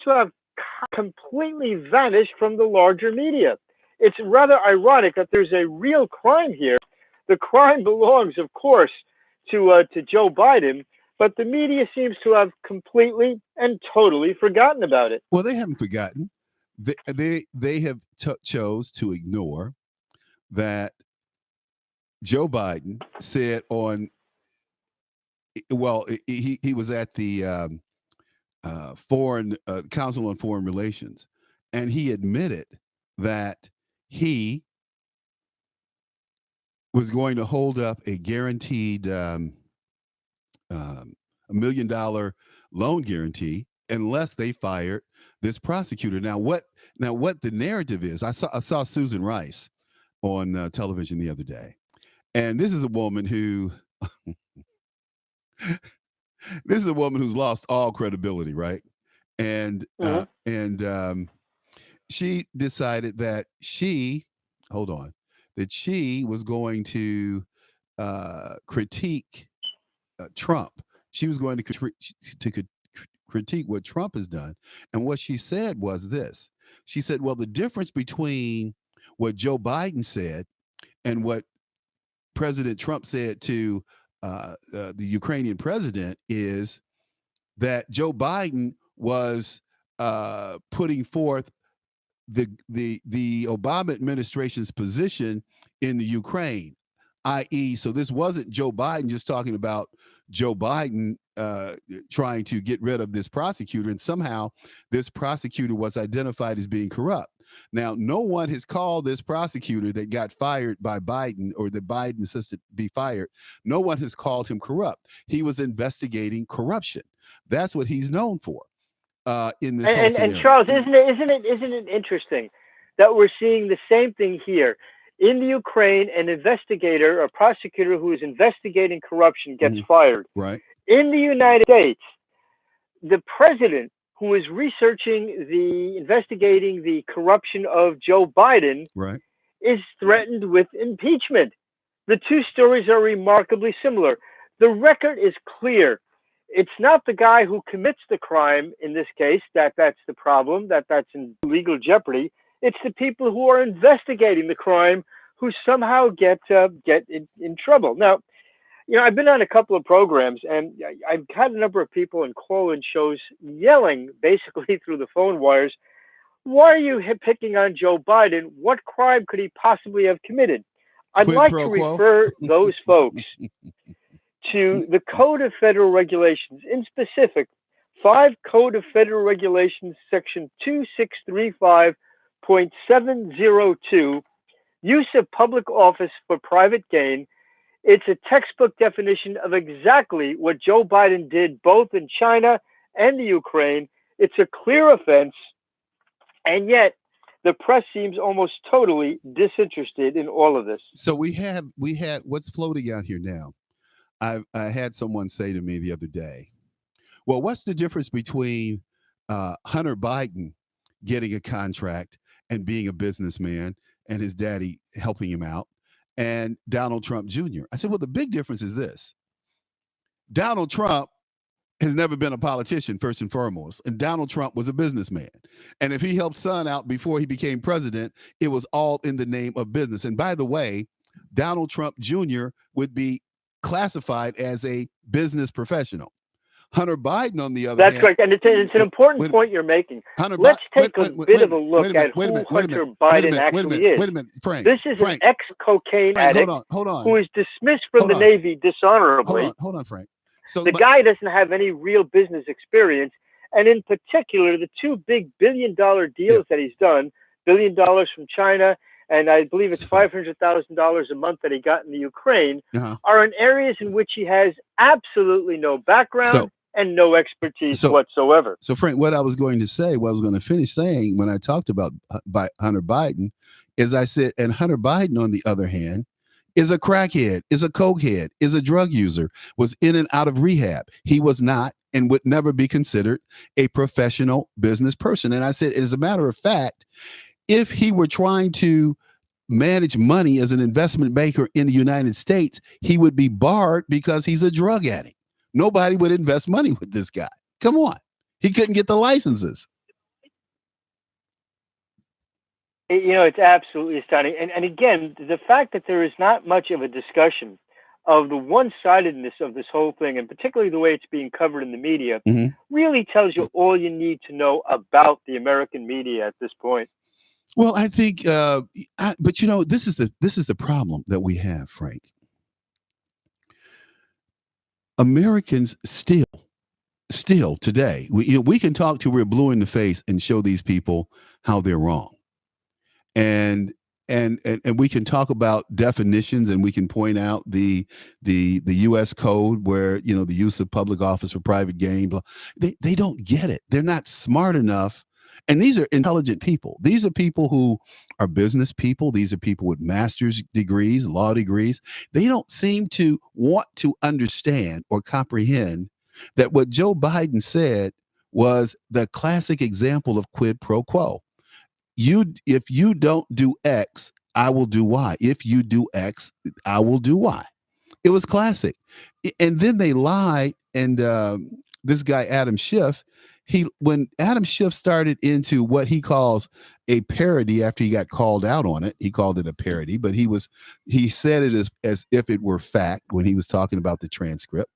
to have completely vanished from the larger media. It's rather ironic that there's a real crime here. The crime belongs, of course, to Joe Biden, but the media seems to have completely and totally forgotten about it. Well, they haven't forgotten. They have chose to ignore that Joe Biden said on. Well, he was at the foreign Council on Foreign Relations, and he admitted that he was going to hold up a guaranteed $1 million loan guarantee unless they fired this prosecutor. Now what the narrative is? I saw Susan Rice on television the other day, and this is a woman who this is a woman who's lost all credibility, right? And she decided that she was going to critique Trump. She was going to critique what Trump has done. And what she said was this. She said, well, the difference between what Joe Biden said and what President Trump said to the Ukrainian president is that Joe Biden was putting forth the Obama administration's position in the Ukraine, i.e., so this wasn't Joe Biden just talking about Joe Biden trying to get rid of this prosecutor, and somehow this prosecutor was identified as being corrupt. Now, no one has called this prosecutor that got fired by Biden or that Biden insisted be fired. No one has called him corrupt. He was investigating corruption. That's what he's known for in this whole scenario. And Charles, isn't it interesting that we're seeing the same thing here? In the Ukraine, an investigator, a prosecutor who is investigating corruption gets fired. Right. In the United States, the president who is investigating the corruption of Joe Biden is threatened with impeachment. The two stories are remarkably similar. The record is clear. It's not the guy who commits the crime in this case that's the problem, that's in legal jeopardy. It's the people who are investigating the crime who somehow get in trouble. Now, I've been on a couple of programs, and I've had a number of people in call-in shows yelling basically through the phone wires, why are you picking on Joe Biden? What crime could he possibly have committed? I'd like to refer those folks to the Code of Federal Regulations, in specific, 5 Code of Federal Regulations, Section 2635.702, use of public office for private gain. It's a textbook definition of exactly what Joe Biden did both in China and the Ukraine. It's a clear offense, and yet the press seems almost totally disinterested in all of this. So we had what's floating out here now. I had someone say to me the other day, well, what's the difference between Hunter Biden getting a contract and being a businessman and his daddy helping him out, and Donald Trump Jr.? I said, well, the big difference is this. Donald Trump has never been a politician, first and foremost, and Donald Trump was a businessman. And if he helped Son out before he became president, it was all in the name of business. And by the way, Donald Trump Jr. would be classified as a business professional. Hunter Biden, on the other hand. That's correct. And it's an important point you're making. Let's take a bit of a look at who Hunter Biden actually is. Wait a minute, Frank. This is an ex-cocaine addict who is dismissed from the Navy dishonorably. Hold on, Frank. So the guy doesn't have any real business experience. And in particular, the 2 big billion-dollar deals that he's done, $1 billion from China, and I believe it's $500,000 a month that he got in the Ukraine, are in areas in which he has absolutely no background and no expertise whatsoever. So, Frank, what I was going to say, what I was going to finish saying when I talked about Hunter Biden, is I said, and Hunter Biden, on the other hand, is a crackhead, is a cokehead, is a drug user, was in and out of rehab. He was not and would never be considered a professional business person. And I said, as a matter of fact, if he were trying to manage money as an investment banker in the United States, he would be barred because he's a drug addict. Nobody would invest money with this guy. Come on. He couldn't get the licenses. It's absolutely astounding. And again, the fact that there is not much of a discussion of the one-sidedness of this whole thing, and particularly the way it's being covered in the media, Mm-hmm. really tells you all you need to know about the American media at this point. Well, I think, but this is the problem that we have, Frank. Americans still today, we can talk till we're blue in the face and show these people how they're wrong, and and we can talk about definitions, and we can point out the U.S. code where the use of public office for private gain. They don't get it. They're not smart enough. And these are intelligent people. These are people who are business people. These are people with master's degrees, law degrees. They don't seem to want to understand or comprehend that what Joe Biden said was the classic example of quid pro quo. If you don't do X, I will do Y. If you do X, I will do Y. It was classic. And then they lied. And this guy Adam Schiff, when Adam Schiff started into what he calls a parody after he got called out on it, he called it a parody, but he said it as if it were fact when he was talking about the transcript.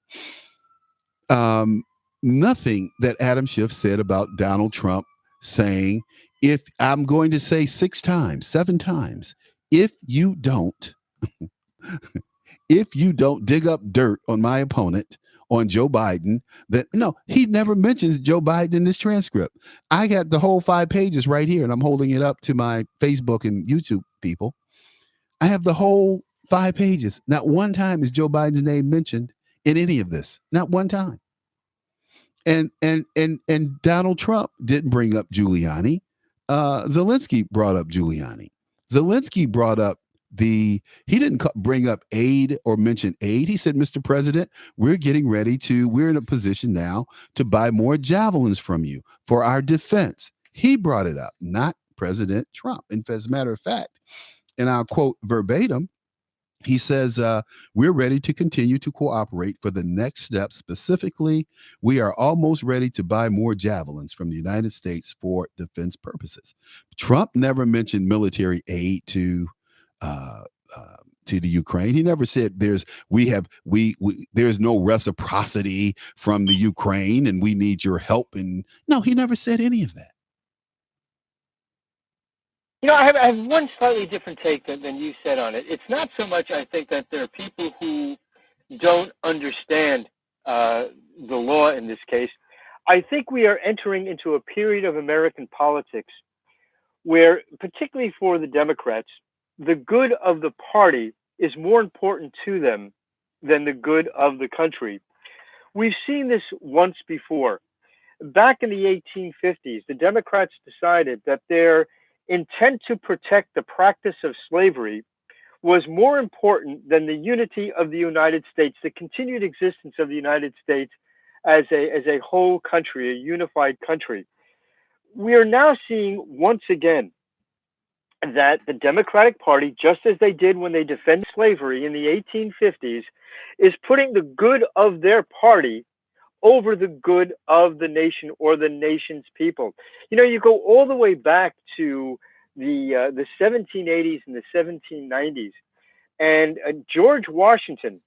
um, Nothing that Adam Schiff said about Donald Trump saying, if I'm going to say 6 times, 7 times, if you don't, if you don't dig up dirt on my opponent, on Joe Biden, that no, he never mentions Joe Biden in this transcript. I got the whole 5 pages right here, and I'm holding it up to my Facebook and YouTube people. I have the whole 5 pages. Not one time is Joe Biden's name mentioned in any of this. Not one time. And Donald Trump didn't bring up Giuliani. Zelensky brought up Giuliani. Zelensky brought up he didn't bring up aid or mention aid. He said, Mr. President, we're in a position now to buy more javelins from you for our defense. He brought it up, not President Trump. And as a matter of fact, and I'll quote verbatim, he says, we're ready to continue to cooperate for the next step. Specifically, we are almost ready to buy more javelins from the United States for defense purposes. Trump never mentioned military aid uh, to the Ukraine. He never said there's no reciprocity from the Ukraine and we need your help. And no, he never said any of that. I have one slightly different take than you said on it. It's not so much, I think, that there are people who don't understand the law in this case. I think we are entering into a period of American politics where, particularly for the Democrats, the good of the party is more important to them than the good of the country. We've seen this once before. Back in the 1850s, the Democrats decided that their intent to protect the practice of slavery was more important than the unity of the United States, the continued existence of the United States as a whole country, a unified country. We are now seeing once again that the Democratic Party, just as they did when they defended slavery in the 1850s, is putting the good of their party over the good of the nation or the nation's people. You go all the way back to the 1780s and the 1790s, and George Washington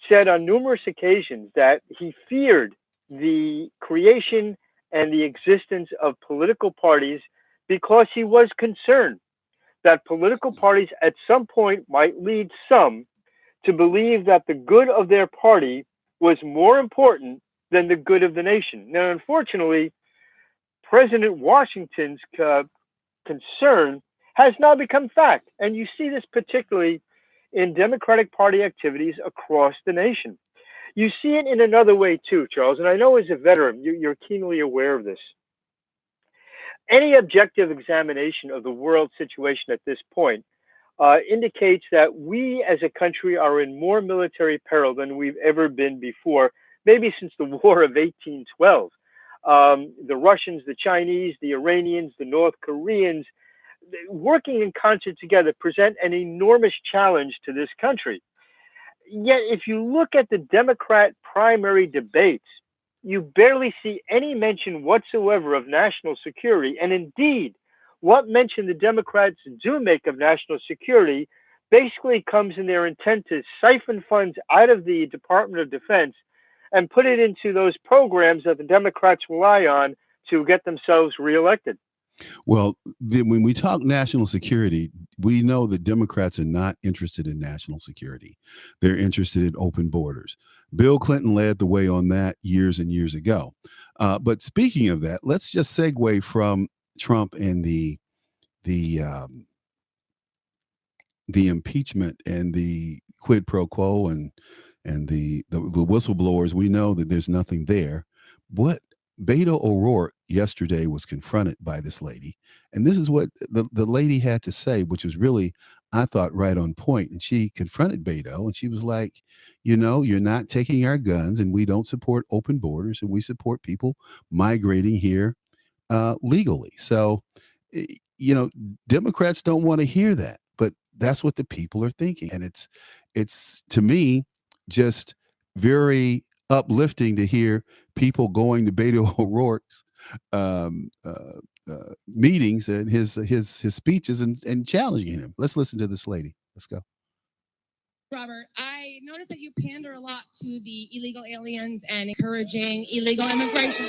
said on numerous occasions that he feared the creation and the existence of political parties because he was concerned that political parties at some point might lead some to believe that the good of their party was more important than the good of the nation. Now, unfortunately, President Washington's concern has now become fact. And you see this particularly in Democratic Party activities across the nation. You see it in another way too, Charles, and I know as a veteran, you're keenly aware of this. Any objective examination of the world situation at this point indicates that we as a country are in more military peril than we've ever been before, maybe since the War of 1812. The Russians, the Chinese, the Iranians, the North Koreans, working in concert together present an enormous challenge to this country. Yet, if you look at the Democrat primary debates, you barely see any mention whatsoever of national security. And indeed, what mention the Democrats do make of national security basically comes in their intent to siphon funds out of the Department of Defense and put it into those programs that the Democrats rely on to get themselves reelected. Well, when we talk national security, we know that Democrats are not interested in national security. They're interested in open borders. Bill Clinton led the way on that years and years ago. But speaking of that, let's just segue from Trump and the um, the impeachment and the quid pro quo and the whistleblowers. We know that there's nothing there. What Beto O'Rourke yesterday was confronted by this lady, and this is what the lady had to say, which was really, I thought, right on point. And she confronted Beto, and she was like, you're not taking our guns, and we don't support open borders, and we support people migrating here legally. So, eh, Democrats don't want to hear that, but that's what the people are thinking, and it's to me just very uplifting to hear people going to Beto O'Rourke's um, uh, meetings and his speeches and challenging him. Let's listen to this lady. Let's go. Robert, I noticed that you pander a lot to the illegal aliens and encouraging illegal immigration.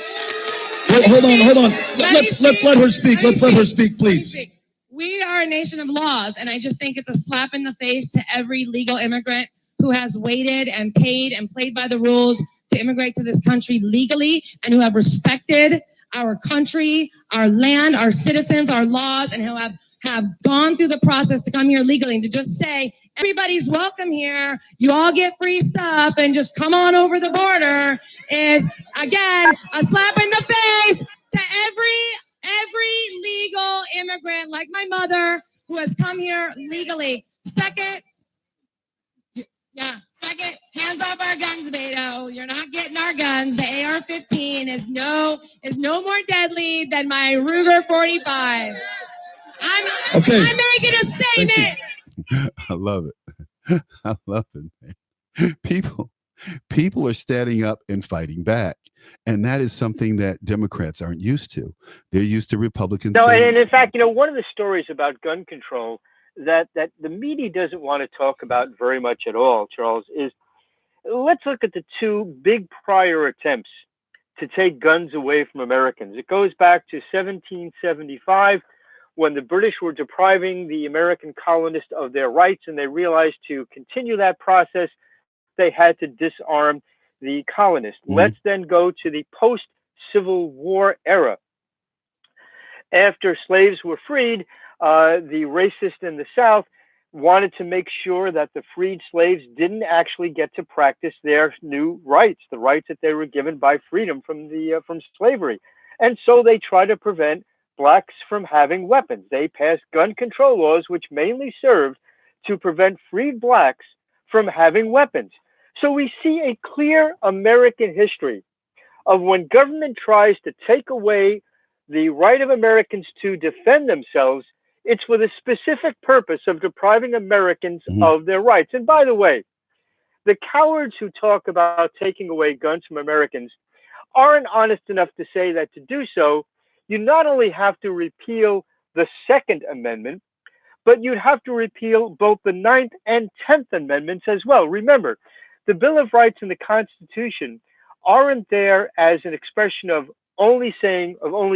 Hold on. Let's let her speak. Let's let her speak, please. We are a nation of laws, and I just think it's a slap in the face to every legal immigrant who has waited and paid and played by the rules to immigrate to this country legally and who have respected our country, our land, our citizens, our laws, and who have gone through the process to come here legally. And to just say, everybody's welcome here, you all get free stuff, and just come on over the border is, again, a slap in the face to every legal immigrant like my mother who has come here legally. Second, hands off our guns, Beto. You're not getting our guns. The AR-15 is no more deadly than my Ruger 45. I'm making a statement. I love it. I love it, man. People are standing up and fighting back. And that is something that Democrats aren't used to. They're used to Republicans. No, and in fact, one of the stories about gun control that the media doesn't want to talk about very much at all, Charles, is let's look at the two big prior attempts to take guns away from Americans. It goes back to 1775 when the British were depriving the American colonists of their rights, and they realized to continue that process, they had to disarm the colonists. Mm-hmm. Let's then go to the post-Civil War era. After slaves were freed, the racists in the South wanted to make sure that the freed slaves didn't actually get to practice their new rights, the rights that they were given by freedom from slavery. And so they tried to prevent blacks from having weapons. They passed gun control laws, which mainly served to prevent freed blacks from having weapons. So we see a clear American history of when government tries to take away the right of Americans to defend themselves, it's for the specific purpose of depriving Americans of their rights. And by the way, the cowards who talk about taking away guns from Americans aren't honest enough to say that to do so, you not only have to repeal the Second Amendment, but you'd have to repeal both the Ninth and 10th Amendments as well. Remember, the Bill of Rights and the Constitution aren't there as an expression of only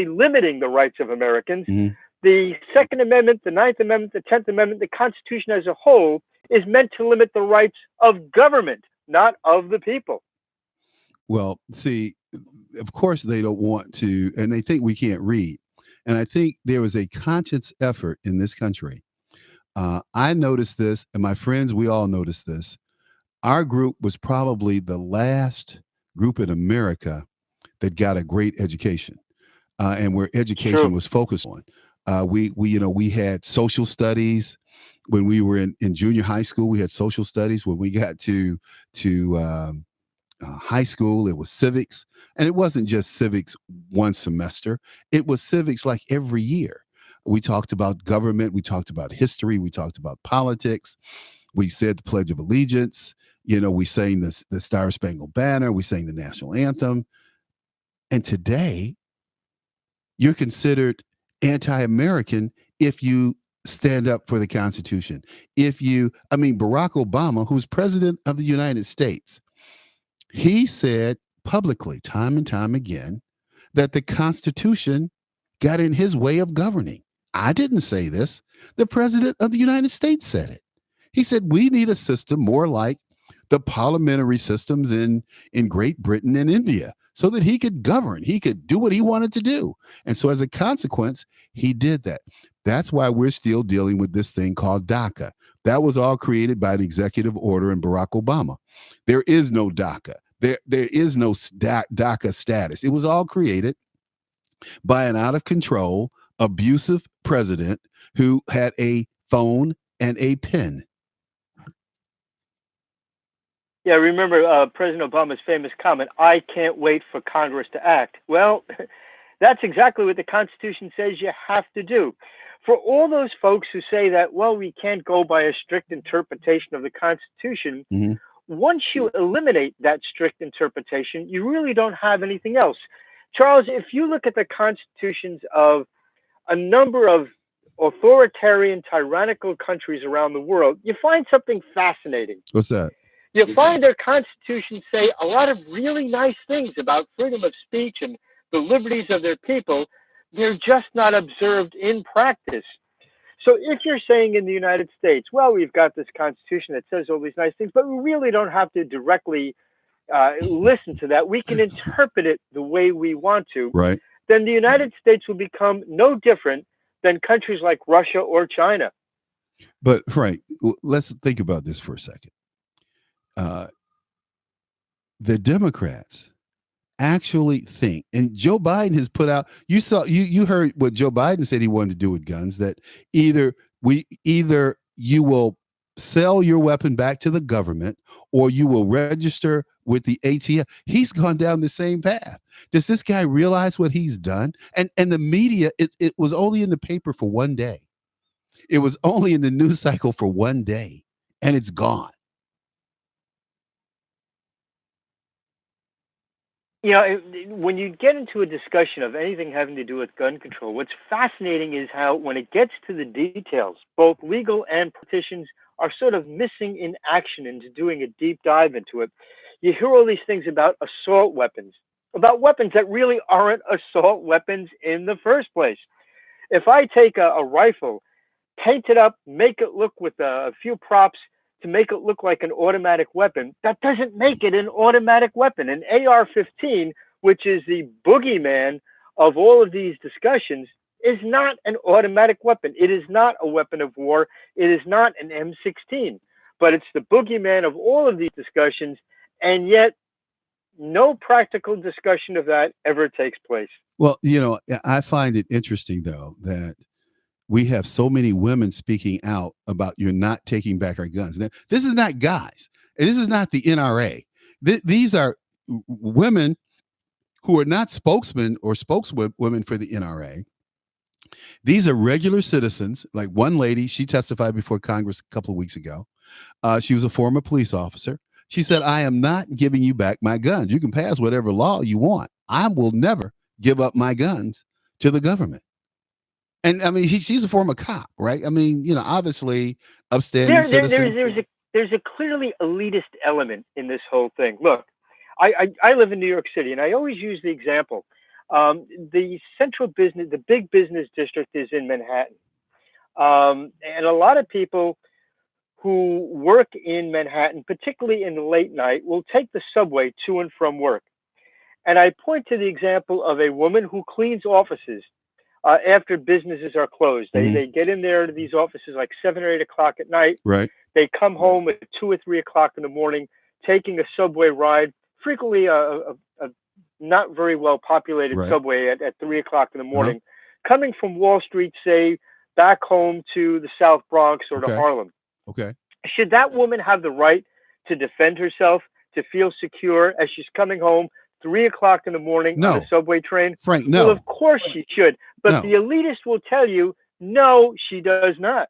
limiting the rights of Americans. Mm-hmm. The Second Amendment, the Ninth Amendment, the 10th Amendment, the Constitution as a whole is meant to limit the rights of government, not of the people. Well, see, of course they don't want to, and they think we can't read. And I think there was a conscious effort in this country. I noticed this, and my friends, we all noticed this. Our group was probably the last group in America that got a great education, and where education was focused on. We had social studies when we were in junior high school. We had social studies. When we got to high school, it was civics, and it wasn't just civics one semester. It was civics like every year. We talked about government. We talked about history. We talked about politics. We said the Pledge of Allegiance. We sang the Star Spangled Banner. We sang the national anthem. And today, you're considered anti-American if you stand up for the Constitution. Barack Obama, who's president of the United States, he said publicly, time and time again, that the Constitution got in his way of governing. I didn't say this. The president of the United States said it. He said, we need a system more like the parliamentary systems in Great Britain and India so that he could govern. He could do what he wanted to do. And so as a consequence, he did that. That's why we're still dealing with this thing called DACA. That was all created by an executive order in Barack Obama. There is no DACA. There is no DACA status. It was all created by an out of control, abusive president who had a phone and a pen. Yeah, remember President Obama's famous comment, "I can't wait for Congress to act." Well, that's exactly what the Constitution says you have to do. For all those folks who say that, well, we can't go by a strict interpretation of the Constitution, once you eliminate that strict interpretation, you really don't have anything else. Charles, if you look at the constitutions of a number of authoritarian, tyrannical countries around the world, you find something fascinating. What's that? You find their constitutions say a lot of really nice things about freedom of speech and the liberties of their people. They're just not observed in practice. So if you're saying in the United States, well, we've got this constitution that says all these nice things, but we really don't have to directly listen to that. We can interpret it the way we want to. Right. Then the United States will become no different than countries like Russia or China. But Frank, let's think about this for a second. The Democrats actually think, and Joe Biden has put out, you heard what Joe Biden said he wanted to do with guns, that either you will sell your weapon back to the government or you will register with the ATF. He's gone down the same path. Does this guy realize what he's done? And the media, it was only in the paper for one day. It was only in the news cycle for one day, and it's gone. You know, when you get into a discussion of anything having to do with gun control, what's fascinating is how when it gets to the details, both legal and politicians are sort of missing in action into doing a deep dive into it. You hear all these things about assault weapons, about weapons that really aren't assault weapons in the first place. If I take a rifle, paint it up, make it look with a few props to make it look like an automatic weapon, that doesn't make it an automatic weapon. An AR-15, which is the boogeyman of all of these discussions, is not an automatic weapon. It is not a weapon of war. It is not an M16. But it's the boogeyman of all of these discussions, and yet no practical discussion of that ever takes place. Well, I find it interesting, though, that we have so many women speaking out about you're not taking back our guns. Now, this is not guys. This is not the NRA. These are women who are not spokesmen or spokeswomen for the NRA. These are regular citizens. Like one lady, she testified before Congress a couple of weeks ago. She was a former police officer. She said, I am not giving you back my guns. You can pass whatever law you want. I will never give up my guns to the government. And I mean, she's a former cop, right? I mean, obviously upstanding citizen. There's a clearly elitist element in this whole thing. Look, I live in New York City, and I always use the example. The central business, the big business district is in Manhattan. And a lot of people who work in Manhattan, particularly in the late night, will take the subway to and from work. And I point to the example of a woman who cleans offices after businesses are closed. They get in there to these offices like 7 or 8 o'clock at night. Right. They come home at 2 or 3 o'clock in the morning, taking a subway ride, frequently a not very well populated subway at 3 o'clock in the morning, coming from Wall Street, say, back home to the South Bronx or to Harlem. Okay. Should that woman have the right to defend herself, to feel secure as she's coming home 3 o'clock in the morning on a subway train? Frank, no. Well, of course she should. But the elitist will tell you, no, she does not.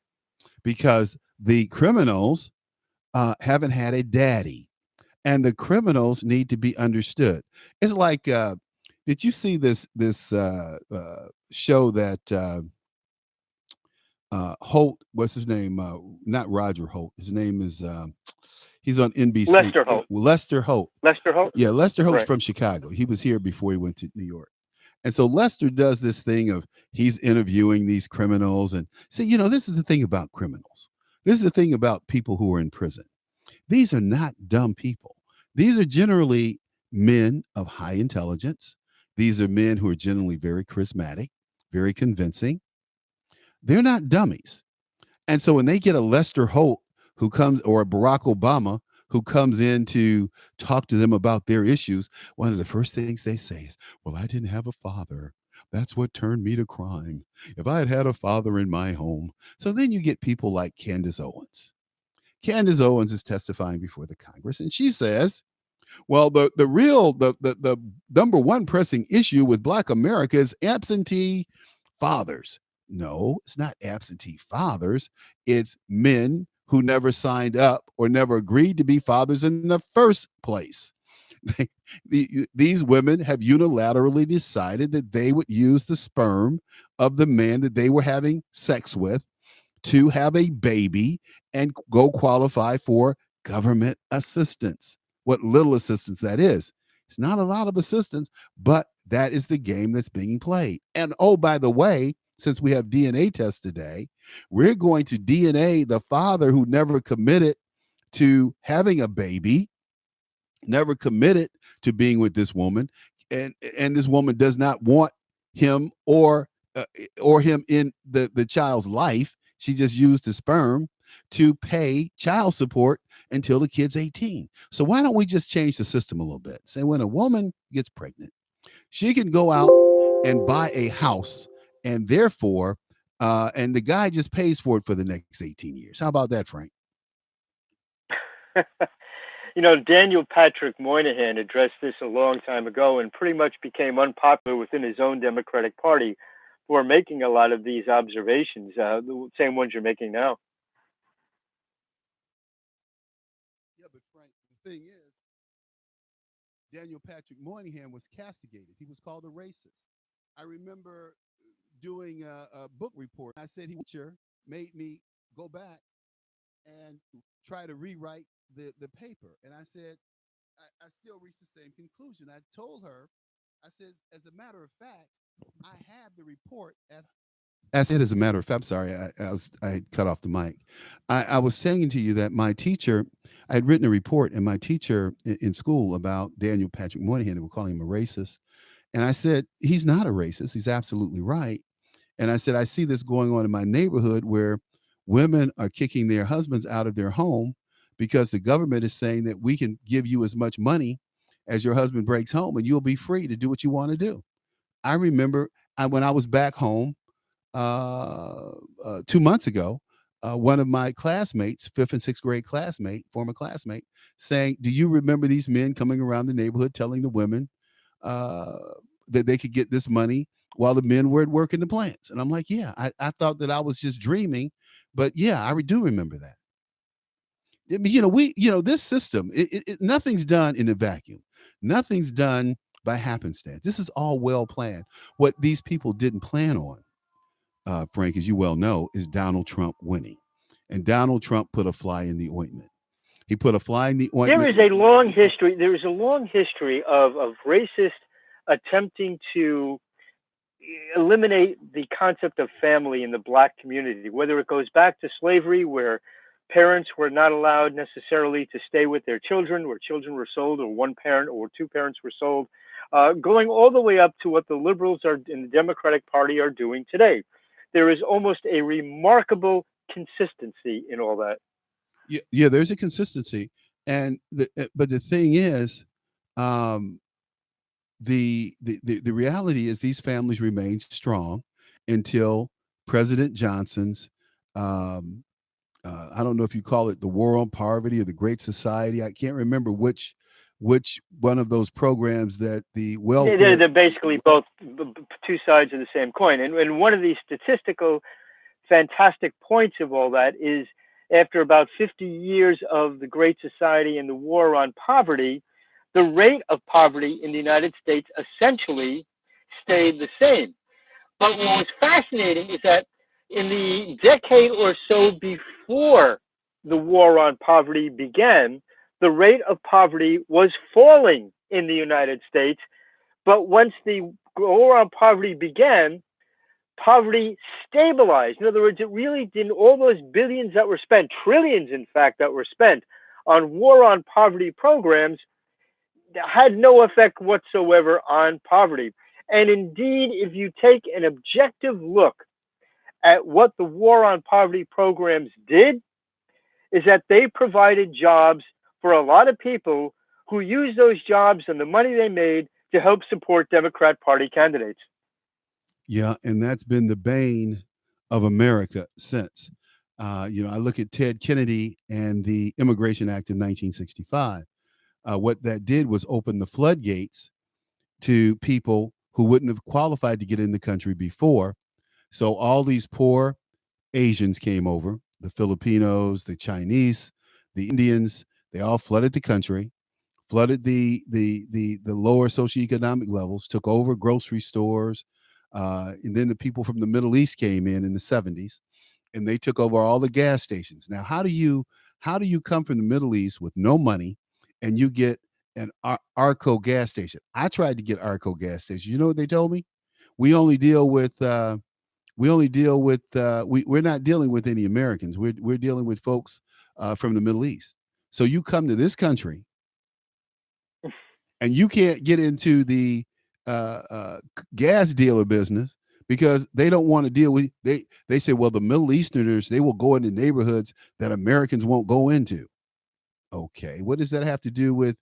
Because the criminals haven't had a daddy. And the criminals need to be understood. It's like, did you see this show that Holt, what's his name? Not Roger Holt. His name is he's on NBC. Lester Holt. Lester Holt. Lester Holt. Yeah, Lester Holt's Right. from Chicago. He was here before he went to New York. And so Lester does this thing of he's interviewing these criminals and say, this is the thing about criminals. This is the thing about people who are in prison. These are not dumb people. These are generally men of high intelligence. These are men who are generally very charismatic, very convincing. They're not dummies. And so when they get a Lester Holt who comes, or a Barack Obama who comes in to talk to them about their issues, one of the first things they say is, well, I didn't have a father. That's what turned me to crime. If I had had a father in my home. So then you get people like Candace Owens. Candace Owens is testifying before the Congress, and she says, well, the number one pressing issue with Black America is absentee fathers. No, it's not absentee fathers. It's men who never signed up or never agreed to be fathers in the first place. These women have unilaterally decided that they would use the sperm of the man that they were having sex with to have a baby and go qualify for government assistance. What little assistance that is. It's not a lot of assistance, but that is the game that's being played. And oh, by the way, since we have DNA tests today, we're going to DNA the father who never committed to having a baby, never committed to being with this woman, and this woman does not want him or him in the child's life. She just used the sperm to pay child support until the kid's 18. So why don't we just change the system a little bit? Say when a woman gets pregnant, she can go out and buy a house, and therefore, and the guy just pays for it for the next 18 years. How about that, Frank? Daniel Patrick Moynihan addressed this a long time ago and pretty much became unpopular within his own Democratic Party for making a lot of these observations, the same ones you're making now. Yeah, but Frank, the thing is, Daniel Patrick Moynihan was castigated. He was called a racist. I remember doing a book report. I said he made me go back and try to rewrite the paper. And I said, I still reached the same conclusion. I told her, I said, as a matter of fact, I have the report at. I said, as a matter of fact, I'm sorry, I had cut off the mic. I was saying to you that my teacher, I had written a report, and my teacher in school about Daniel Patrick Moynihan, they were calling him a racist. And I said, he's not a racist. He's absolutely right. And I said, I see this going on in my neighborhood where women are kicking their husbands out of their home because the government is saying that we can give you as much money as your husband breaks home and you'll be free to do what you want to do. I remember when I was back home 2 months ago, one of my classmates, fifth and sixth grade former classmate, saying, do you remember these men coming around the neighborhood telling the women that they could get this money while the men were at work in the plants? And I'm like, yeah, I thought that I was just dreaming, but yeah, I do remember that. I mean, this system, nothing's done in a vacuum. Nothing's done by happenstance. This is all well planned. What these people didn't plan on, Frank, as you well know, is Donald Trump winning. And Donald Trump put a fly in the ointment. He put a fly in the ointment. There is a long history of racists attempting to eliminate the concept of family in the Black community, whether it goes back to slavery, where parents were not allowed necessarily to stay with their children, where children were sold, or one parent or two parents were sold, going all the way up to what the liberals are in the Democratic Party are doing today. There is almost a remarkable consistency in all that. Yeah, there's a consistency, but the thing is, the reality is these families remain strong until President Johnson's. I don't know if you call it the War on Poverty or the Great Society. I can't remember which one of those programs that the welfare. They're basically both two sides of the same coin. And one of the statistical fantastic points of all that is after about 50 years of the Great Society and the war on poverty, the rate of poverty in the United States essentially stayed the same. But what was fascinating is that in the decade or so before the war on poverty began, the rate of poverty was falling in the United States. But once the war on poverty began, poverty stabilized. In other words, it really didn't, all those billions that were spent, trillions in fact, that were spent on war on poverty programs had no effect whatsoever on poverty. And indeed, if you take an objective look at what the war on poverty programs did, is that they provided jobs for a lot of people who used those jobs and the money they made to help support Democrat Party candidates. Yeah, and that's been the bane of America since. I look at Ted Kennedy and the Immigration Act of 1965. What that did was open the floodgates to people who wouldn't have qualified to get in the country before. So all these poor Asians came over, the Filipinos, the Chinese, the Indians, they all flooded the country, flooded the lower socioeconomic levels, took over grocery stores, and then the people from the Middle East came in the 70s, and they took over all the gas stations. Now, how do you come from the Middle East with no money, and you get an Arco gas station? I tried to get Arco gas station. You know what they told me? We only deal with we're not dealing with any Americans. We're dealing with folks from the Middle East. So you come to this country and you can't get into the gas dealer business because they don't want to deal with they say, well, the Middle Easterners, they will go into neighborhoods that Americans won't go into. Okay, what does that have to do with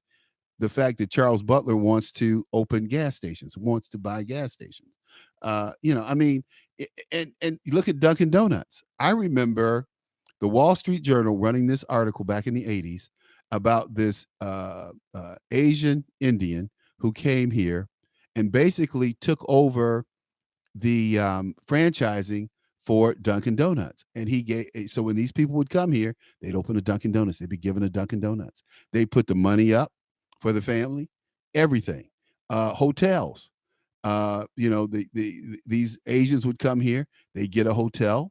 the fact that Charles Butler wants to open gas stations, wants to buy gas stations? I mean, and you look at Dunkin' Donuts. I remember the Wall Street Journal running this article back in the 80s about this Asian Indian who came here and basically took over the franchising for Dunkin' Donuts. And so when these people would come here, they'd open a Dunkin' Donuts. They'd be given a Dunkin' Donuts. They put the money up for the family, everything. Hotels. These Asians would come here. They get a hotel.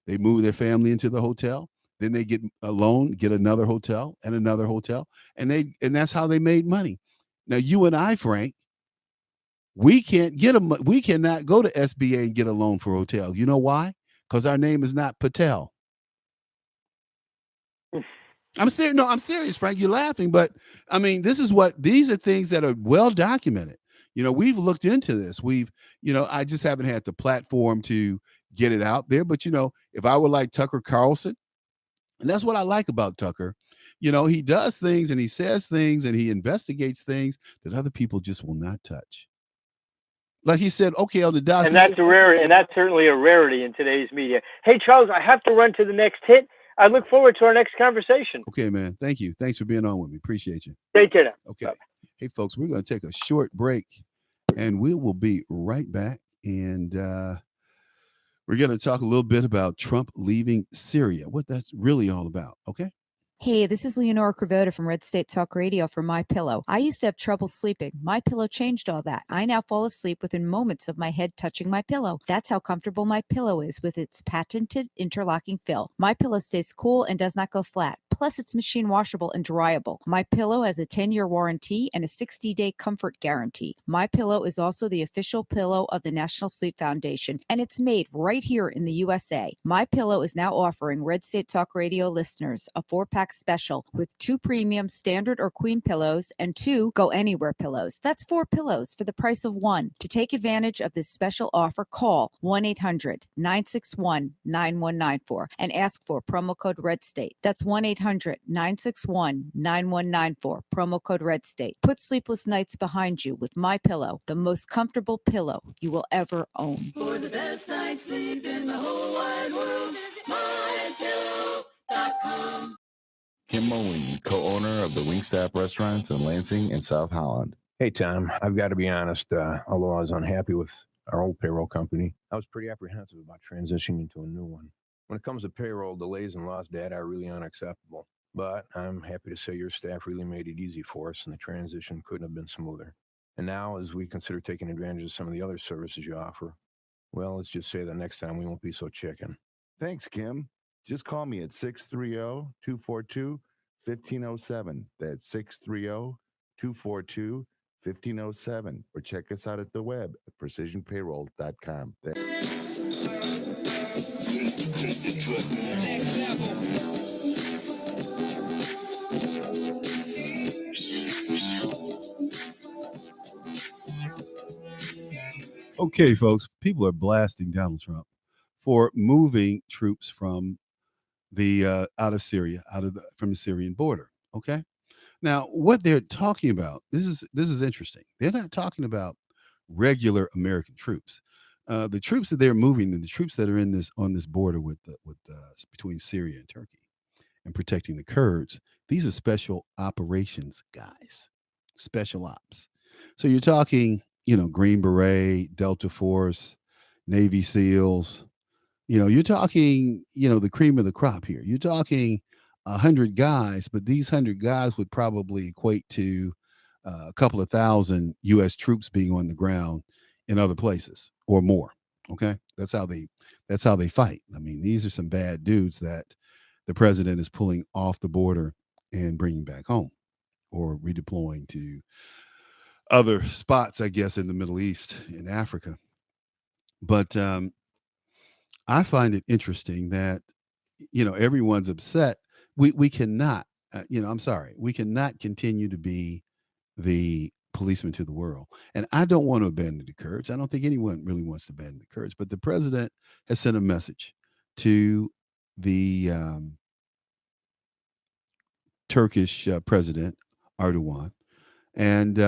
They move their family into the hotel. Then they get a loan, get another hotel and another hotel, and that's how they made money. Now you and I, Frank, we cannot go to SBA and get a loan for hotels. You know why? Because our name is not Patel. I'm serious. No, I'm serious, Frank. You're laughing, but I mean, these are things that are well documented. We've looked into this. I just haven't had the platform to get it out there. But if I were like Tucker Carlson, and that's what I like about Tucker, he does things and he says things and he investigates things that other people just will not touch. Like he said, okay, on the dossier. And that's a rarity, and that's certainly a rarity in today's media. Hey, Charles, I have to run to the next hit. I look forward to our next conversation. Okay, man. Thank you. Thanks for being on with me. Appreciate you. Take care now. Okay. Bye. Hey, folks, we're going to take a short break, and we will be right back. And we're going to talk a little bit about Trump leaving Syria, what that's really all about. Okay. Hey, this is Leonora Cravota from Red State Talk Radio for My Pillow. I used to have trouble sleeping. My Pillow changed all that. I now fall asleep within moments of my head touching my pillow. That's how comfortable My Pillow is with its patented interlocking fill. My Pillow stays cool and does not go flat. Plus, it's machine washable and dryable. My Pillow has a 10-year warranty and a 60-day comfort guarantee. My Pillow is also the official pillow of the National Sleep Foundation, and it's made right here in the USA. My Pillow is now offering Red State Talk Radio listeners a 4-pack special with 2 premium standard or queen pillows and 2 go anywhere pillows. That's 4 pillows for the price of 1. To take advantage of this special offer, call 1-800-961-9194 and ask for promo code Red State. That's 1-800-961-9194, promo code Red State. Put sleepless nights behind you with My Pillow, the most comfortable pillow you will ever own. For the best night's sleep in the whole wide world, visit mypillow.com. Kim Moline, co-owner of the Wingstop restaurants in Lansing and South Holland. Hey, Tom, I've got to be honest. Although I was unhappy with our old payroll company, I was pretty apprehensive about transitioning into a new one. When it comes to payroll, delays and lost data are really unacceptable. But I'm happy to say your staff really made it easy for us, and the transition couldn't have been smoother. And now, as we consider taking advantage of some of the other services you offer, Well, let's just say that next time we won't be so chicken. Thanks, Kim. Just call me at 630-242-1507. That's 630-242-1507. Or check us out at the web at precisionpayroll.com. Okay, folks, people are blasting Donald Trump for moving troops from the out of Syria, from the Syrian border. Okay, now what they're talking about, this is interesting. They're not talking about regular American troops. The troops that they're moving, and the troops that are in this on this border between Syria and Turkey and protecting the Kurds, these are special operations guys, special ops. So you're talking, Green Beret, Delta Force, Navy SEALs. You're talking, the cream of the crop here. You're talking 100 guys, but these 100 guys would probably equate to a couple of thousand U.S. troops being on the ground in other places or more. Okay, that's how they fight. I mean, these are some bad dudes that the president is pulling off the border and bringing back home or redeploying to other spots, I guess, in the Middle East, in Africa. But I find it interesting that everyone's upset. We cannot, I'm sorry, we cannot continue to be the policeman to the world. And I don't want to abandon the Kurds. I don't think anyone really wants to abandon the Kurds. But the president has sent a message to the Turkish president Erdogan, and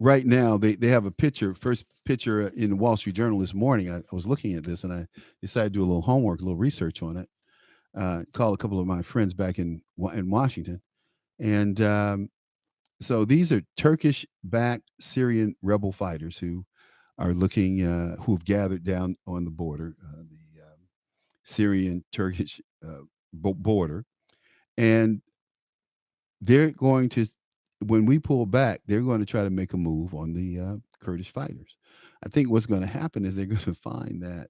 right now they have a first picture in the Wall Street Journal this morning. I was looking at this and I decided to do a little homework, a little research on it. Call a couple of my friends back in Washington, and so these are Turkish-backed Syrian rebel fighters who are looking, who've gathered down on the border, the Syrian Turkish border, and they're going to, when we pull back, they're going to try to make a move on the Kurdish fighters. I think what's going to happen is they're going to find that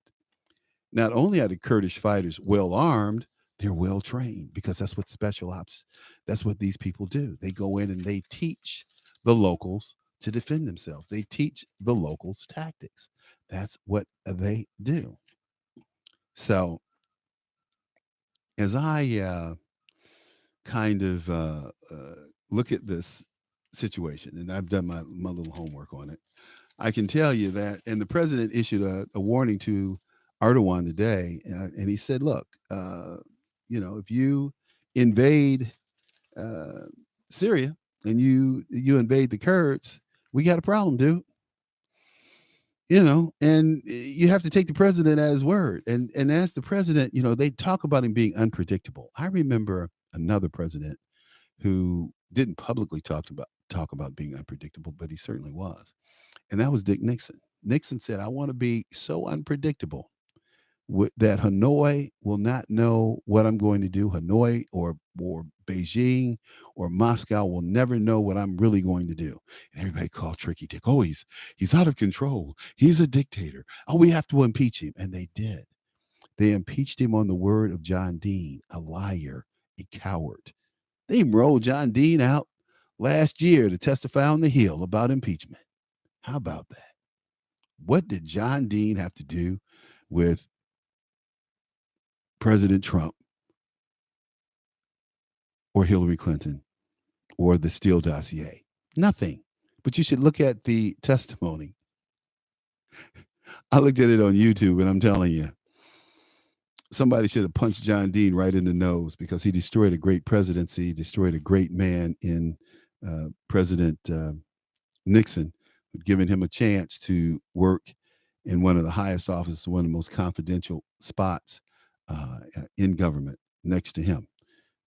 not only are the Kurdish fighters well armed, they're well trained, because that's what special ops, that's what these people do. They go in and they teach the locals to defend themselves. They teach the locals tactics. That's what they do. So as I kind of look at this situation, and I've done my little homework on it, I can tell you that, and the president issued a warning to Erdogan today, and he said, "Look, if you invade uh, Syria and you invade the Kurds, we got a problem, dude. And you have to take the president at his word. And as the president, they talk about him being unpredictable. I remember another president who didn't publicly talk about being unpredictable, but he certainly was. And that was Dick Nixon. Nixon said, "I want to be so unpredictable that Hanoi will not know what I'm going to do. Hanoi or Beijing or Moscow will never know what I'm really going to do." And everybody called Tricky Dick. "Oh, he's out of control. He's a dictator. Oh, we have to impeach him." And they did. They impeached him on the word of John Dean, a liar, a coward. They rolled John Dean out last year to testify on the Hill about impeachment. How about that? What did John Dean have to do with President Trump or Hillary Clinton or the Steele dossier? Nothing. But you should look at the testimony. I looked at it on YouTube, and I'm telling you, somebody should have punched John Dean right in the nose, because he destroyed a great presidency, destroyed a great man in President Nixon, giving him a chance to work in one of the highest offices, one of the most confidential spots in government next to him.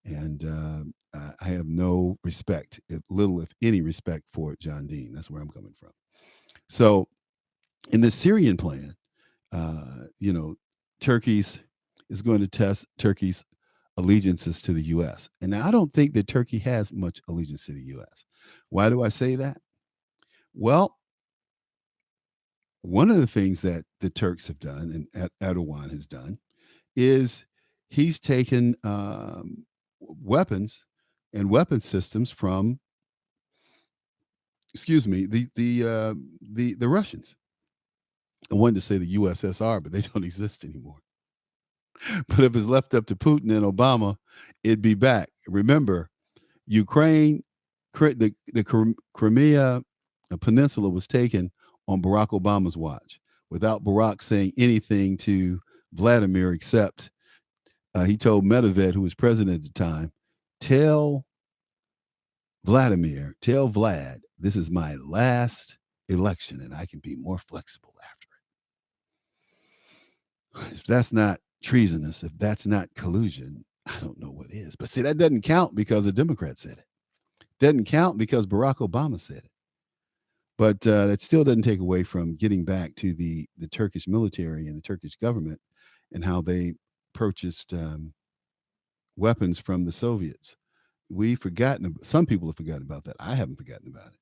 And I have no respect, little if any respect for John Dean. That's where I'm coming from. So in the Syrian plan, Turkey's is going to test Turkey's allegiances to the U.S. And I don't think that Turkey has much allegiance to the U.S. Why do I say that? Well, one of the things that the Turks have done and Erdogan has done is he's taken weapons and weapon systems from, excuse me, the Russians. I wanted to say the USSR, but they don't exist anymore. But if it's left up to Putin and Obama, it'd be back. Remember, Ukraine, the Crimea Peninsula was taken on Barack Obama's watch without Barack saying anything to Vladimir except he told Medvedev, who was president at the time, tell Vlad, this is my last election and I can be more flexible after it. If that's not treasonous, if that's not collusion, I don't know what is. But see, that doesn't count because a Democrat said it. Doesn't count because Barack Obama said it. But it still doesn't take away from getting back to the Turkish military and the Turkish government and how they purchased weapons from the Soviets. Some people have forgotten about that. I haven't forgotten about it.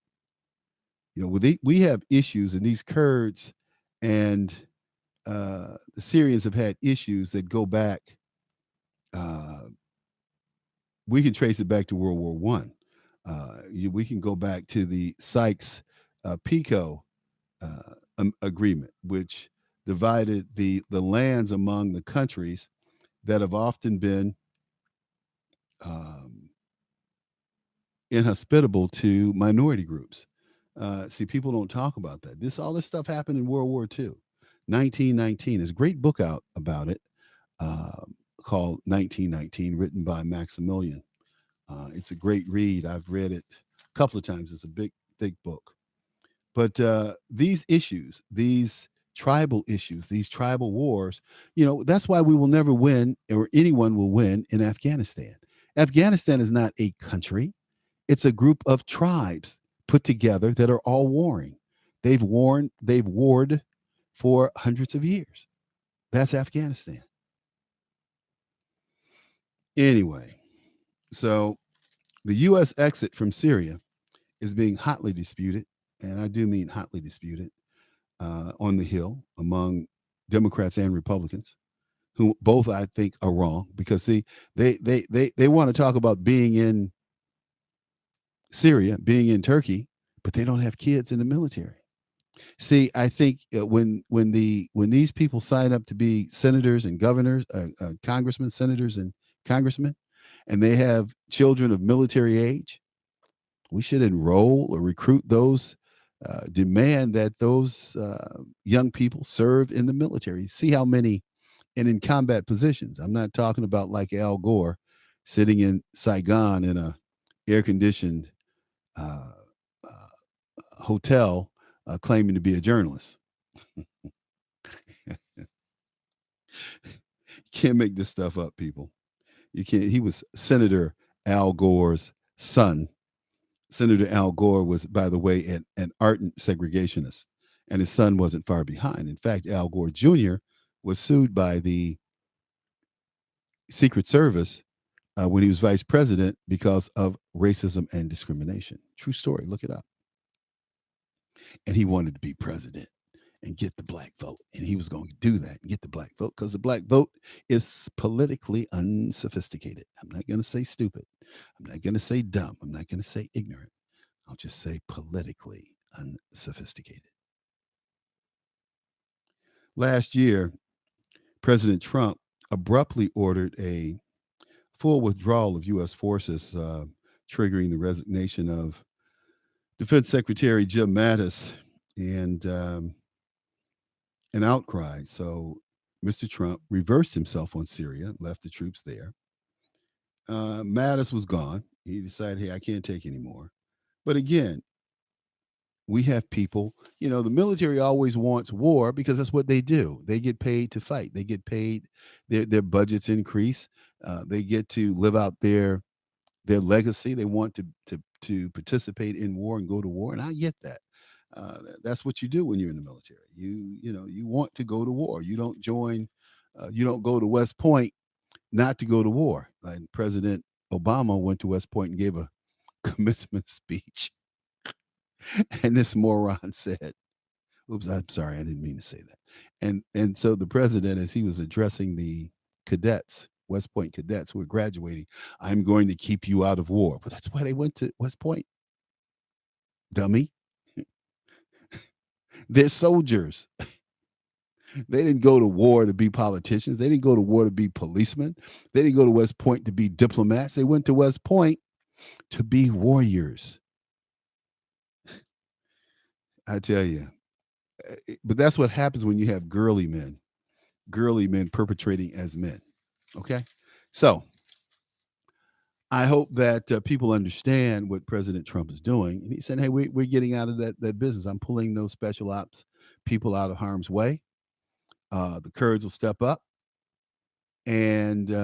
You know, we have issues, and these Kurds and the Syrians have had issues that go back. We can trace it back to World War One. We can go back to the Sykes-Picot agreement, which divided the lands among the countries that have often been inhospitable to minority groups. See, people don't talk about that. All this stuff happened in World War II. 1919. There's a great book out about it called 1919, written by Maximilian. It's a great read. I've read it a couple of times. It's a big, thick book. But these issues, these tribal issues, these tribal wars, that's why we will never win, or anyone will win in Afghanistan. Afghanistan is not a country. It's a group of tribes put together that are all warring. They've warred for hundreds of years. That's Afghanistan. Anyway, so the U.S. exit from Syria is being hotly disputed, and I do mean hotly disputed, on the Hill among Democrats and Republicans, who both I think are wrong, because see, they want to talk about being in Syria, being in Turkey, but they don't have kids in the military. See, I think when these people sign up to be senators and governors, congressmen, senators and congressmen, and they have children of military age, we should enroll or recruit those, demand that those young people serve in the military. See how many, and in combat positions. I'm not talking about like Al Gore sitting in Saigon in a air-conditioned hotel claiming to be a journalist. You can't make this stuff up, people. You can't. He was Senator Al Gore's son. Senator Al Gore was, by the way, an ardent segregationist, and his son wasn't far behind. In fact, Al Gore Jr. was sued by the Secret Service when he was vice president because of racism and discrimination. True story. Look it up. And he wanted to be president and get the black vote. And he was going to do that and get the black vote because the black vote is politically unsophisticated. I'm not going to say stupid. I'm not going to say dumb. I'm not going to say ignorant. I'll just say politically unsophisticated. Last year, President Trump abruptly ordered a full withdrawal of U.S. forces, triggering the resignation of Defense Secretary Jim Mattis and an outcry. So Mr. Trump reversed himself on Syria, left the troops there. Mattis was gone. He decided, hey, I can't take any more. But again, we have people, the military always wants war because that's what they do. They get paid to fight. They get paid, their budgets increase. They get to live out their legacy. They want to participate in war and go to war. And I get that. That's what you do when you're in the military. You want to go to war. You don't go to West Point not to go to war. Like President Obama went to West Point and gave a commencement speech. And this moron said, Oops, I'm sorry, I didn't mean to say that. And so the president, as he was addressing the cadets, West Point cadets who were graduating, I'm going to keep you out of war. But that's why they went to West Point, dummy. They're soldiers. They didn't go to war to be politicians. They didn't go to war to be policemen. They didn't go to West Point to be diplomats. They went to West Point to be warriors. I tell you. But that's what happens when you have girly men perpetrating as men. Okay. So I hope that people understand what President Trump is doing. And he said, hey, we're getting out of that business. I'm pulling those special ops people out of harm's way. The Kurds will step up and do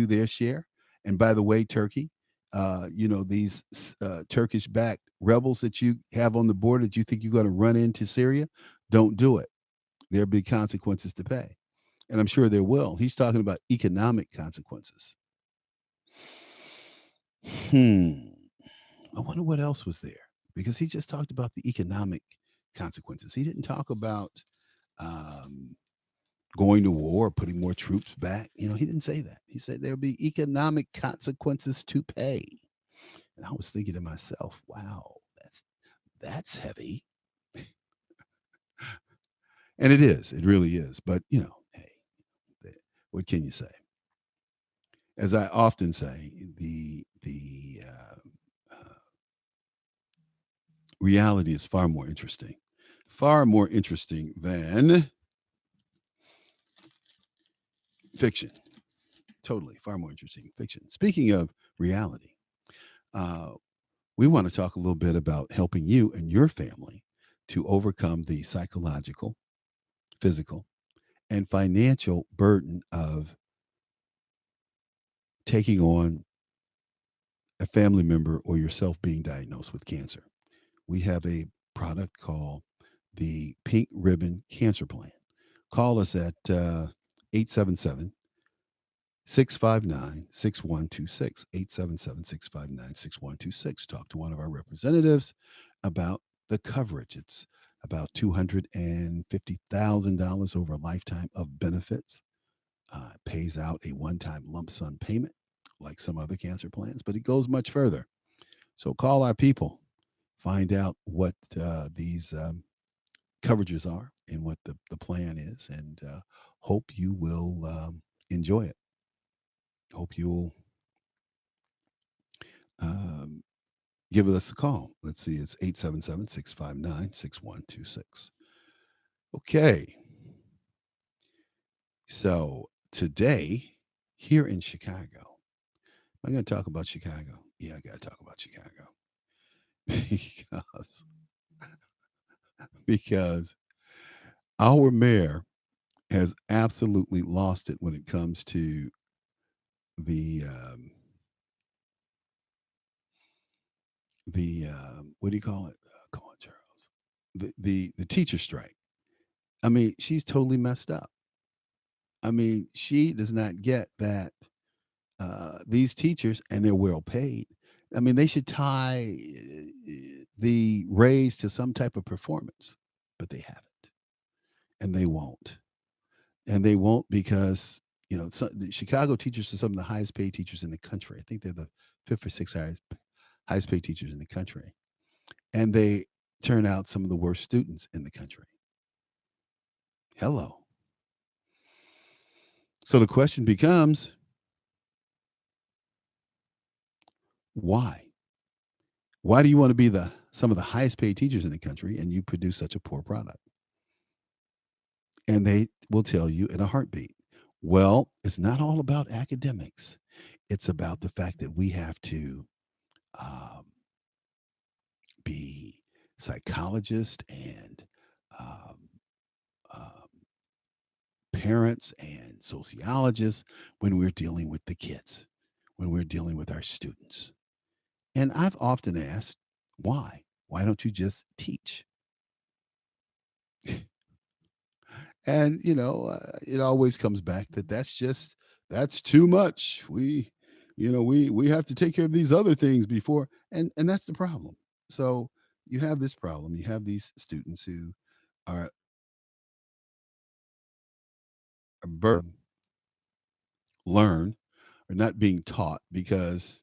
their share. And by the way, Turkey, these Turkish-backed rebels that you have on the border that you think you're going to run into Syria, don't do it. There'll be consequences to pay. And I'm sure there will. He's talking about economic consequences. I wonder what else was there, because he just talked about the economic consequences. He didn't talk about going to war, putting more troops back. He didn't say that. He said there'll be economic consequences to pay. And I was thinking to myself, wow, that's heavy. And it is. It really is. But, hey, what can you say? As I often say, the reality is far more interesting than fiction. Totally, far more interesting fiction. Speaking of reality, we want to talk a little bit about helping you and your family to overcome the psychological, physical, and financial burden of taking on a family member or yourself being diagnosed with cancer. We have a product called the Pink Ribbon Cancer Plan. Call us at 877 659 6126. 877 659 6126. Talk to one of our representatives about the coverage. It's about $250,000 over a lifetime of benefits. It pays out a one time lump sum payment like some other cancer plans, but it goes much further. So call our people, find out what these coverages are and what the plan is, and hope you will enjoy it. Hope you'll give us a call. Let's see, it's 877 659 6126. Okay. So today, here in Chicago, I'm going to talk about Chicago. Yeah, I got to talk about Chicago. because our mayor has absolutely lost it when it comes to the what do you call it? Come on, Charles. The teacher strike. I mean, she's totally messed up. I mean, she does not get that these teachers, and they're well paid. I mean, they should tie the raise to some type of performance, but they haven't, and they won't, because the Chicago teachers are some of the highest paid teachers in the country. I think they're the fifth or sixth highest paid teachers in the country, and they turn out some of the worst students in the country. Hello. So the question becomes, why? Why do you want to be some of the highest paid teachers in the country and you produce such a poor product? And they will tell you in a heartbeat, well, it's not all about academics. It's about the fact that we have to be psychologists and parents and sociologists when we're dealing with the kids, when we're dealing with our students. And I've often asked, why? Why don't you just teach? And it always comes back that that's too much. We have to take care of these other things before, and that's the problem. So you have this problem. You have these students who are learn or not being taught because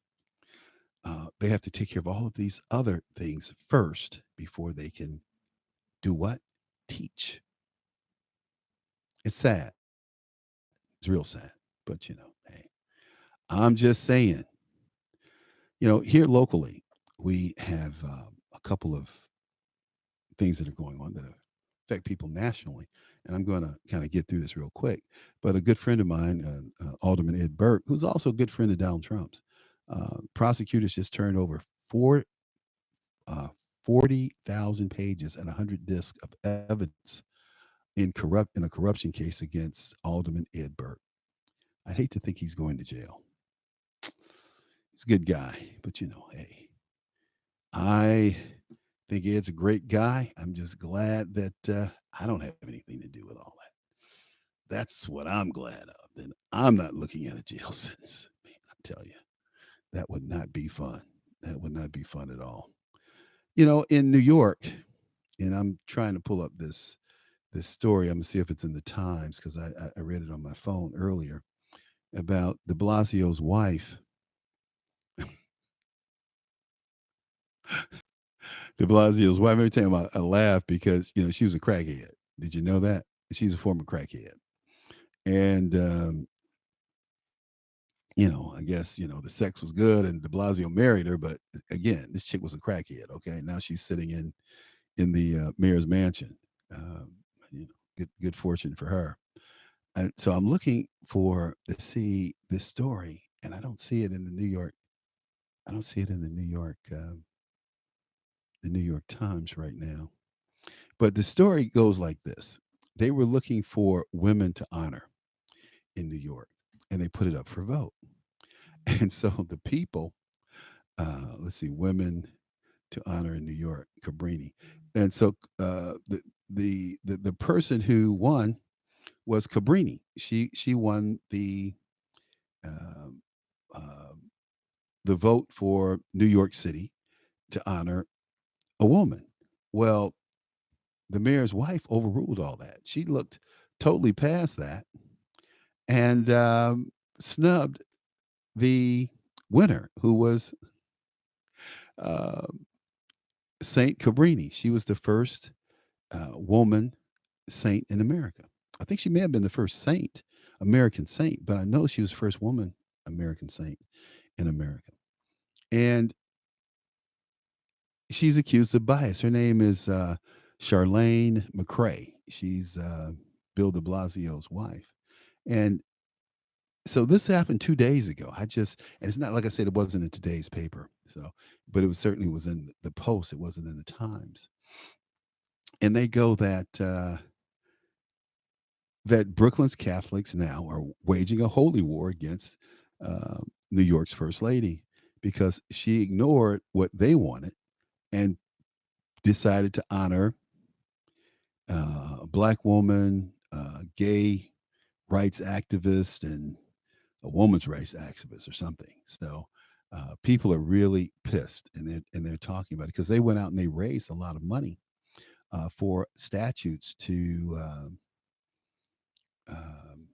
they have to take care of all of these other things first before they can do what? Teach. It's sad. It's real sad. But, hey, I'm just saying, here locally, we have a couple of things that are going on that affect people nationally. And I'm going to kind of get through this real quick. But a good friend of mine, Alderman Ed Burke, who's also a good friend of Donald Trump's, prosecutors just turned over uh, 40,000 pages and 100 discs of evidence in a corruption case against Alderman Ed Burke. I'd hate to think he's going to jail. He's a good guy, but hey, I think Ed's a great guy. I'm just glad that I don't have anything to do with all that. That's what I'm glad of. Then I'm not looking at a jail sentence. Man, I tell you, that would not be fun. That would not be fun at all. In New York, and I'm trying to pull up this story. I'm gonna see if it's in the Times because I read it on my phone earlier about De Blasio's wife. De Blasio's wife. Every time I laugh because she was a crackhead. Did you know that? She's a former crackhead, and I guess the sex was good, and De Blasio married her. But again, this chick was a crackhead. Okay, now she's sitting in the mayor's mansion. Um, good fortune for her. And so I'm looking for to see this story, and I don't see it in the New York. I don't see it in the New York Times right now. But the story goes like this: they were looking for women to honor in New York, and they put it up for vote. And so the people, let's see, women to honor in New York, Cabrini, and so the person who won was Cabrini. She won um, uh, the vote for New York City to honor a woman. Well, the mayor's wife overruled all that. She looked totally past that and snubbed the winner, who was uh, Saint Cabrini. She was the first woman saint in America. I think she may have been the first saint, American saint, but I know she was the first woman American saint in America. And she's accused of bias. Her name is Charlene McCray. She's Bill de Blasio's wife. And so this happened 2 days ago. And it's not like I said, it wasn't in today's paper. So, but it was certainly was in the Post. It wasn't in the Times. And they go that Brooklyn's Catholics now are waging a holy war against New York's first lady because she ignored what they wanted and decided to honor a black woman, gay rights activist, and a woman's rights activist or something. So people are really pissed, and they're talking about it because they went out and they raised a lot of money for statutes to um,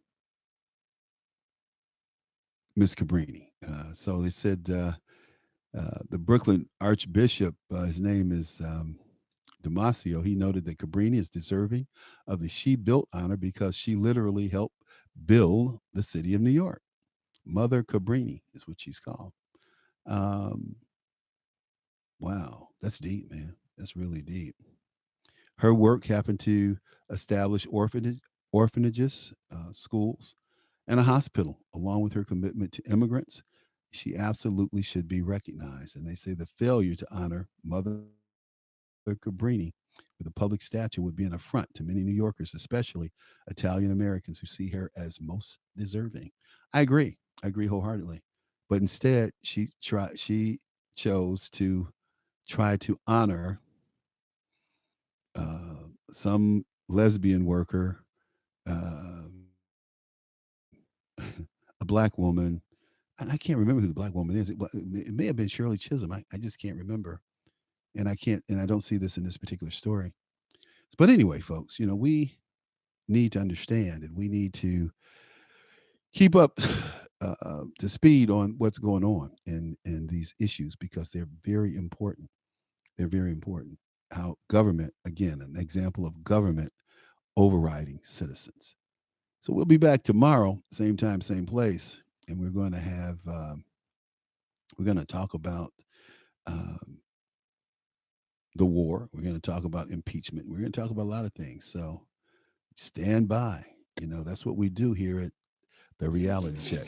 Miss Cabrini. So they said the Brooklyn Archbishop, his name is Damasio, he noted that Cabrini is deserving of the She Built honor because she literally helped build the city of New York. Mother Cabrini is what she's called. Um, wow, that's deep, man. That's really deep. Her work happened to establish orphanages, schools, and a hospital, along with her commitment to immigrants. She absolutely should be recognized. And they say the failure to honor Mother Cabrini with a public statue would be an affront to many New Yorkers, especially Italian Americans who see her as most deserving. I agree. I agree wholeheartedly. But instead, she chose to try to honor some lesbian worker, uh, a black woman. And I can't remember who the black woman is. It may have been Shirley Chisholm. I just can't remember. And I don't see this in this particular story. But anyway, folks, we need to understand, and we need to keep up to speed on what's going on in these issues, because they're very important. They're very important. How government, again, an example of government overriding citizens. So we'll be back tomorrow, same time, same place, and we're going to have we're going to talk about um, the war. We're going to talk about impeachment. We're going to talk about a lot of things. So stand by. That's what we do here at the Reality Check.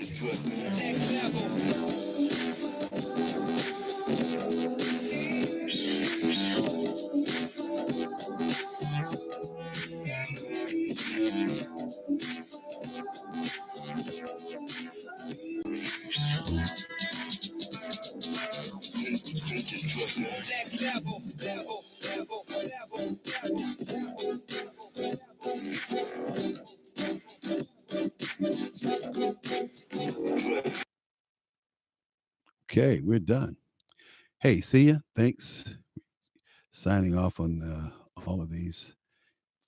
Okay, we're done. Hey, see ya. Thanks. Signing off on all of these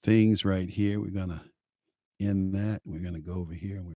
things right here. We're going to end that. We're going to go over here and we're